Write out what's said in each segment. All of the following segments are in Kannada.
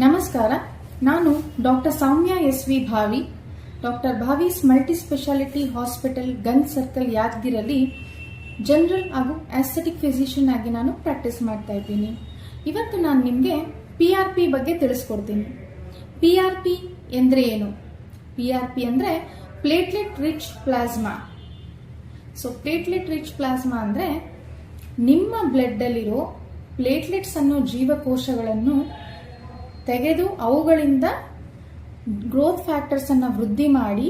ನಮಸ್ಕಾರ. ನಾನು doctor Soumya S V. Bhavi, doctor Bhavi's multi speciality hospital Ganj circle ಯಾದಗಿರಲ್ಲಿ ಜನರಲ್ ಹಾಗೂ ಆಸ್ಥೆಟಿಕ್ ಫಿಸಿಷಿಯನ್ ಆಗಿ ನಾನು ಪ್ರಾಕ್ಟೀಸ್ ಮಾಡ್ತಾ ಇದ್ದೀನಿ. ಇವತ್ತು ನಾನು ನಿಮಗೆ PRP ಬಗ್ಗೆ ತಿಳಿಸ್ಕೊಡ್ತೀನಿ. PRP ಎಂದ್ರೆ ಏನು? PRP ಅಂದ್ರೆ platelet rich plasma. Platelet rich plasma ಅಂದ್ರೆ ನಿಮ್ಮ ಬ್ಲಡ್ ಅಲ್ಲಿರೋ ಪ್ಲೇಟ್ಲೆಟ್ಸ್ ಅನ್ನೋ ಜೀವಕೋಶಗಳನ್ನು ತೆಗೆದು ಅವುಗಳಿಂದ ಗ್ರೋತ್ ಫ್ಯಾಕ್ಟರ್ಸ್ ಅನ್ನು ವೃದ್ಧಿ ಮಾಡಿ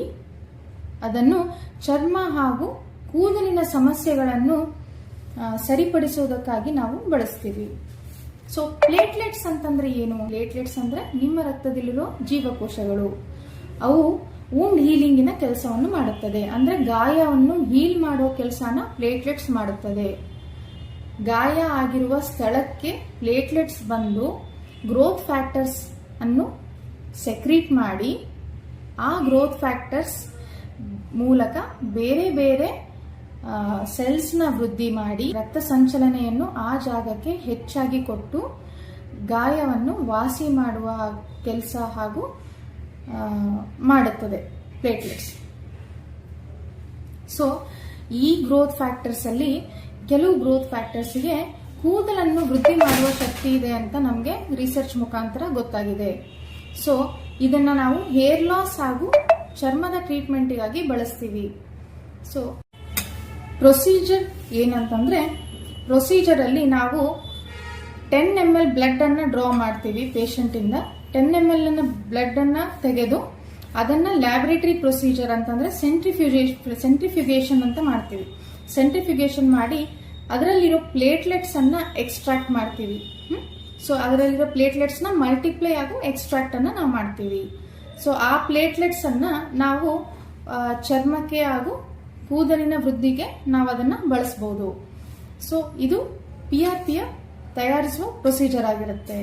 ಅದನ್ನು ಚರ್ಮ ಹಾಗೂ ಕೂದಲಿನ ಸಮಸ್ಯೆಗಳನ್ನು ಸರಿಪಡಿಸುವುದಕ್ಕಾಗಿ ನಾವು ಬಳಸ್ತೀವಿ. ಪ್ಲೇಟ್ಲೆಟ್ಸ್ ಅಂತಂದ್ರೆ ಏನು? ಪ್ಲೇಟ್ಲೆಟ್ಸ್ ಅಂದ್ರೆ ನಿಮ್ಮ ರಕ್ತದಲ್ಲಿರೋ ಜೀವಕೋಶಗಳು. ಅವು ವೂಂಡ್ ಹೀಲಿಂಗಿನ ಕೆಲಸವನ್ನು ಮಾಡುತ್ತದೆ. ಅಂದ್ರೆ ಗಾಯವನ್ನು ಹೀಲ್ ಮಾಡೋ ಕೆಲಸನ ಪ್ಲೇಟ್ಲೆಟ್ಸ್ ಮಾಡುತ್ತದೆ. ಗಾಯ ಆಗಿರುವ ಸ್ಥಳಕ್ಕೆ ಪ್ಲೇಟ್ಲೆಟ್ಸ್ ಬಂದು ಗ್ರೋತ್ ಫ್ಯಾಕ್ಟರ್ಸ್ ಅನ್ನು ಸೆಕ್ರೀಟ್ ಮಾಡಿ ಆ ಗ್ರೋತ್ ಫ್ಯಾಕ್ಟರ್ಸ್ ಮೂಲಕ ಬೇರೆ ಬೇರೆ ಸೆಲ್ಸ್ನ ವೃದ್ಧಿ ಮಾಡಿ ರಕ್ತ ಸಂಚಲನೆಯನ್ನು ಆ ಜಾಗಕ್ಕೆ ಹೆಚ್ಚಾಗಿ ಕೊಟ್ಟು ಗಾಯವನ್ನು ವಾಸಿ ಮಾಡುವ ಕೆಲಸ ಹಾಗೂ ಮಾಡುತ್ತದೆ ಪ್ಲೇಟ್ಲೆಟ್ಸ್. ಈ ಗ್ರೋತ್ ಫ್ಯಾಕ್ಟರ್ಸ್ ಅಲ್ಲಿ ಕೆಲವು ಗ್ರೋತ್ ಫ್ಯಾಕ್ಟರ್ಸ್ಗೆ ಕೂದಲನ್ನು ವೃದ್ಧಿ ಮಾಡುವ ಶಕ್ತಿ ಇದೆ ಅಂತ ನಮಗೆ ರಿಸರ್ಚ್ ಮುಖಾಂತರ ಗೊತ್ತಾಗಿದೆ. ಇದನ್ನ ನಾವು ಹೇರ್ ಲಾಸ್ ಹಾಗೂ ಚರ್ಮದ ಟ್ರೀಟ್ಮೆಂಟ್ಗಾಗಿ ಬಳಸ್ತೀವಿ. ಪ್ರೊಸೀಜರ್ ಏನಂತಂದ್ರೆ, ಪ್ರೊಸೀಜರ್ ಅಲ್ಲಿ ನಾವು 10 ml ಬ್ಲಡ್ ಅನ್ನ ಡ್ರಾ ಮಾಡ್ತೀವಿ. ಪೇಷಂಟ್ ಇಂದ 10 ml ಅನ್ನ ಬ್ಲಡ್ ಅನ್ನ ತೆಗೆದು ಅದನ್ನ ಲ್ಯಾಬೊರೇಟರಿ ಪ್ರೊಸೀಜರ್ ಅಂತಂದ್ರೆ ಸೆಂಟ್ರಿಫ್ಯೂಗೇಷನ್ ಅಂತ ಮಾಡ್ತೀವಿ. ಸೆಂಟ್ರಿಫ್ಯೂಗೇಷನ್ ಮಾಡಿ ಅದರಲ್ಲಿರೋ ಪ್ಲೇಟ್ಲೆಟ್ಸ್ ಅನ್ನ ಎಕ್ಸ್ಟ್ರಾಕ್ಟ್ ಮಾಡ್ತೀವಿ. ಅದರಲ್ಲಿರೋ ಪ್ಲೇಟ್ಲೆಟ್ಸ್ ನ ಮಲ್ಟಿಪ್ಲೈ ಹಾಗೂ ಎಕ್ಸ್ಟ್ರಾಕ್ಟ್ ಅನ್ನ ನಾವು ಮಾಡ್ತೀವಿ. ಆ ಪ್ಲೇಟ್ಲೆಟ್ಸ್ ಅನ್ನ ನಾವು ಚರ್ಮಕ್ಕೆ ಹಾಗೂ ಕೂದಲಿನ ವೃದ್ಧಿಗೆ ನಾವು ಅದನ್ನ ಬಳಸಬಹುದು. ಇದು PRP ತಯಾರಿಸುವ ಪ್ರೊಸೀಜರ್ ಆಗಿರುತ್ತೆ.